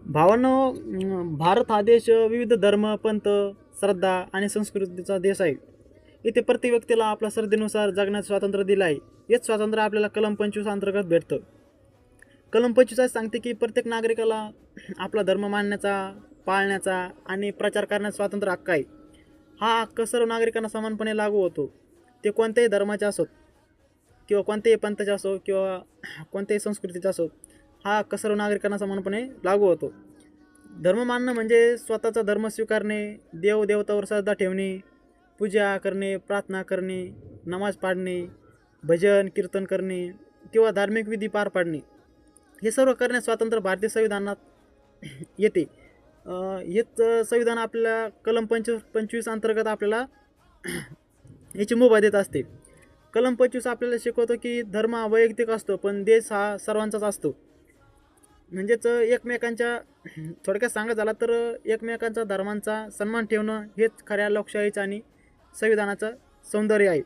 भावांनो, भारत हा देश विविध धर्म, पंथ, श्रद्धा आणि संस्कृतीचा देश आहे. इथे प्रत्येक व्यक्तीला आपल्या श्रद्धेनुसार जगण्याचं स्वातंत्र्य दिलं आहे. हेच स्वातंत्र्य आपल्याला कलम 25 अंतर्गत भेटतं. कलम 25 सांगते की प्रत्येक नागरिकाला आपला धर्म मानण्याचा, पाळण्याचा आणि प्रचार करण्याचा स्वातंत्र्य हक्क आहे. हा हक्क सर्व नागरिकांना समानपणे लागू होतो. ते कोणत्याही धर्माचे असोत किंवा कोणत्याही पंथाचे असो किंवा कोणत्याही संस्कृतीचा असो, हा हक्क सर्व नागरिकांना समानपणे लागू होतो. धर्म मानणं म्हणजे स्वतःचा धर्म स्वीकारणे, देवदेवतावर श्रद्धा ठेवणे, पूजा करणे, प्रार्थना करणे, नमाज पाळणे, भजन कीर्तन करणे किंवा धार्मिक विधी पार पाडणे, हे सर्व करण्यास स्वातंत्र्य भारतीय संविधानात येते. हेच संविधान आपल्याला कलम 25 अंतर्गत आपल्याला याची मुभा देत असते. कलम 25 आपल्याला शिकवतो की धर्म हा वैयक्तिक असतो, पण देश हा सर्वांचाच असतो. म्हणजेच एकमेकांच्या थोडक्यात सांगायचं झालं तर एकमेकांचा धर्मांचा सन्मान ठेवणं हेच खऱ्या लोकशाहीचं आणि संविधानाचं सौंदर्य आहे.